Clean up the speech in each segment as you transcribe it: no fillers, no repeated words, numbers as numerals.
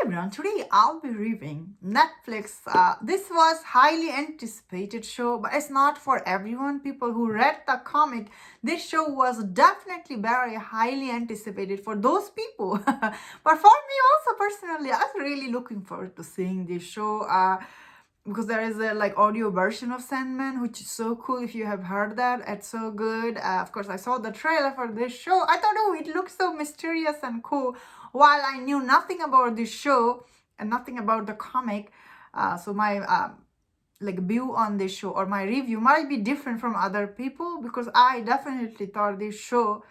everyone, today I'll be reviewing Netflix. This was highly anticipated show, but it's not for everyone. People who read the comic, this show was definitely very highly anticipated for those people. But for me also personally, I was really looking forward to seeing this show. Because there is a like audio version of Sandman, which is so cool. If you have heard that, it's so good. Of course, I saw the trailer for this show. I thought, oh, it looks so mysterious and cool. While I knew nothing about this show and nothing about the comic, so my like view on this show or my review might be different from other people, because I definitely thought this show.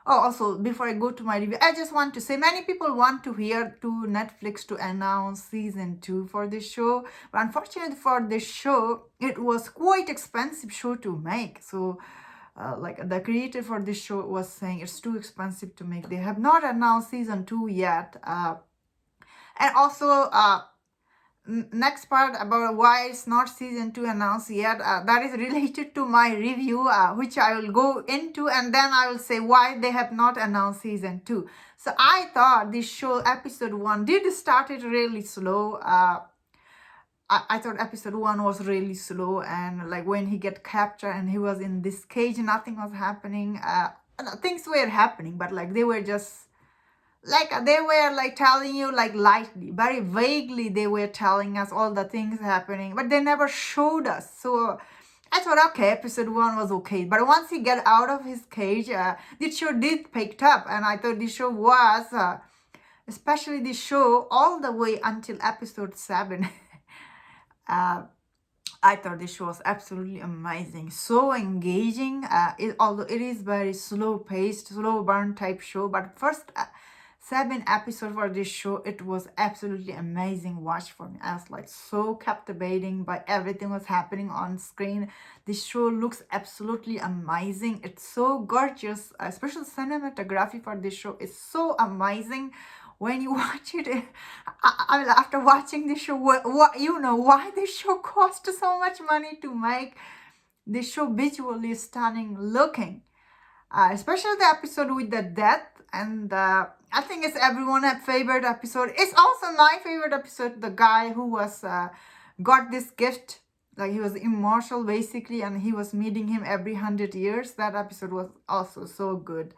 Oh, also, before I go to my review, I just want to say many people want to hear to Netflix to announce season 2 for this show. But unfortunately for this show, it was quite expensive show to make. So, like the creator for this show was saying it's too expensive to make. They have not announced season 2 yet. And also, next part about why it's not season 2 announced yet, that is related to my review, which I will go into, and then I will say why they have not announced season 2. So I thought this show episode 1 did start it really slow. I thought episode 1 was really slow, and like when he get captured and he was in this cage, nothing was happening. Things were happening, but like they were just like they were like telling you like lightly, very vaguely they were telling us all the things happening, but they never showed us. So I thought, okay, episode 1 was okay, but once he get out of his cage, this show did picked up, and I thought this show was especially this show all the way until episode 7. I thought this show was absolutely amazing, so engaging. Although it is very slow paced, slow burn type show, but first 7 episodes for this show, it was absolutely amazing watch for me. I was like so captivating by everything was happening on screen. This show looks absolutely amazing. It's so gorgeous. Especially cinematography for this show is so amazing. When you watch it, I mean, after watching this show, what you know why this show cost so much money to make. This show visually stunning looking, especially the episode with the death, and I think it's everyone's favorite episode. It's also my favorite episode. The guy who was got this gift, like he was immortal basically, and he was meeting him every 100 years. That episode was also so good.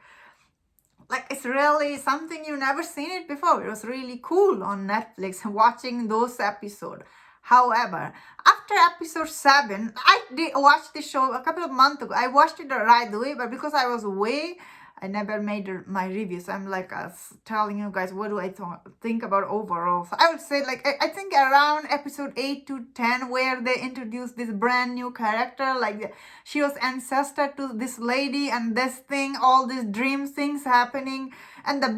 Like it's really something you've never seen it before. It was really cool on Netflix watching those episodes. However, after episode 7, I did watch the show a couple of months ago. I watched it right away, but because I was away, I never made my review. So I'm like telling you guys what do I think about overall. So I would say like I think around episode 8 to 10, where they introduced this brand new character, like she was ancestor to this lady and this thing, all these dream things happening. And the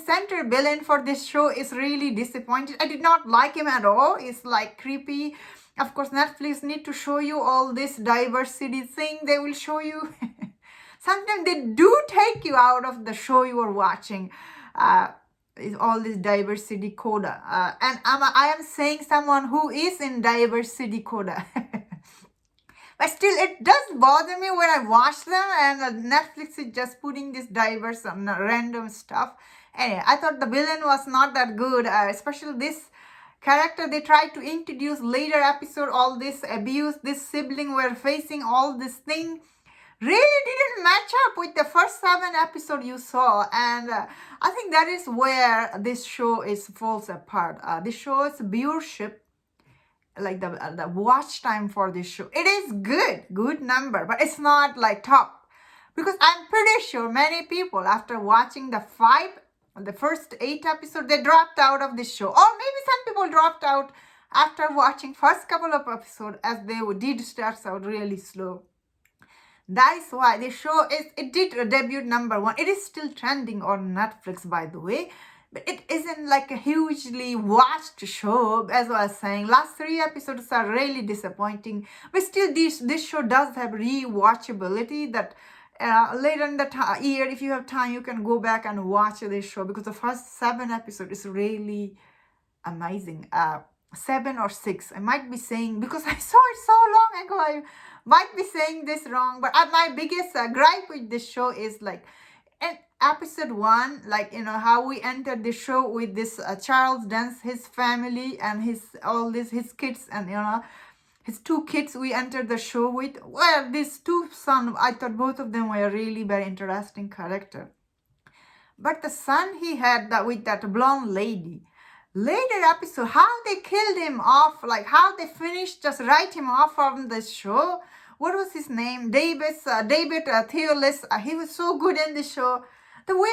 center villain for this show is really disappointed. I did not like him at all. It's like creepy. Of course, Netflix need to show you all this diversity thing. They will show you. Sometimes they do take you out of the show you are watching. Is all this diversity coda. And I am saying someone who is in diversity coda. But still, it does bother me when I watch them, and Netflix is just putting this diverse random stuff. Anyway, I thought the villain was not that good, especially this character they tried to introduce later episode. All this abuse, this sibling were facing all this thing. Really didn't match up with the first 7 episodes you saw, and I think that is where this show falls apart. This show is viewership, like the watch time for this show. It is good number, but it's not like top, because I'm pretty sure many people after watching the first 8 episodes, they dropped out of this show, or maybe some people dropped out after watching first couple of episodes, as they did start out really slow. That is why this show it did debut number 1. It is still trending on Netflix, by the way, but it isn't like a hugely watched show. As I was saying, last 3 episodes are really disappointing, but still this show does have rewatchability. That later in the year, if you have time, you can go back and watch this show, because the first 7 episodes is really amazing. 7 or 6, I might be saying, because I saw it so long ago, I might be saying this wrong, but my biggest gripe with this show is like, and episode 1, like, how we entered the show with this Charles Dance, his family, and his kids, and his 2 kids we entered the show with. Well, these 2 sons, I thought both of them were really very interesting character. But the son he had that with that blonde lady, later episode, how they killed him off, like how they finished, just write him off from the show. What was his name? David Theolis. He was so good in the show. The way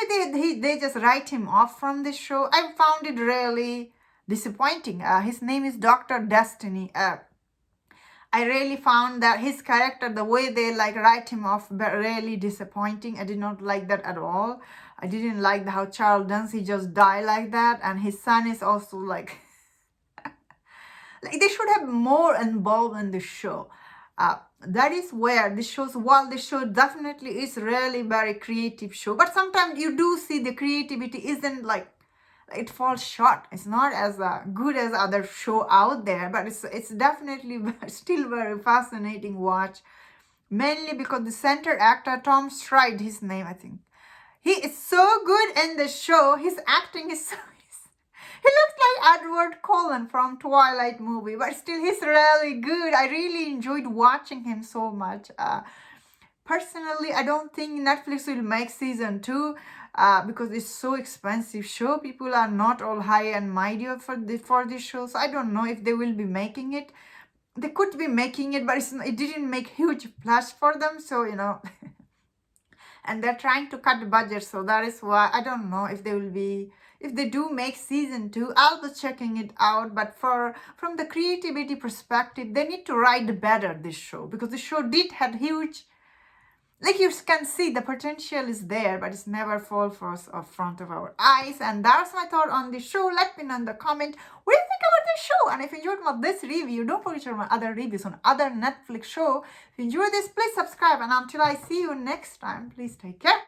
they just write him off from the show, I found it really disappointing. His name is Dr. Destiny. I really found that his character, the way they like write him off, really disappointing. I did not like that at all. I didn't like how Charles Dance just died like that, and his son is also like, like they should have more involved in the show. That is where this shows. While the show definitely is really very creative show, but sometimes you do see the creativity isn't like, it falls short. It's not as good as other show out there, but it's definitely still very fascinating watch. Mainly because the center actor, Tom Stride, his name, I think, he is so good in the show. His acting is so. He looks like Edward Cullen from Twilight movie, but still he's really good. I really enjoyed watching him so much. Personally, I don't think Netflix will make season 2 because it's so expensive show. People are not all high and mighty for this show, so I don't know if they will be making it. They could be making it, but it didn't make huge plus for them, so and they're trying to cut the budget, so that is why I don't know if they will be. If they do make season 2, I'll be checking it out. But from the creativity perspective, they need to write better this show, because the show did have huge, like you can see the potential is there, but it's never fall for us in front of our eyes. And that's my thought on the show. Let me know in the comment what do you think about the show. And if you enjoyed this review, don't forget to share my other reviews on other Netflix show. If you enjoyed this, please subscribe. And until I see you next time, please take care.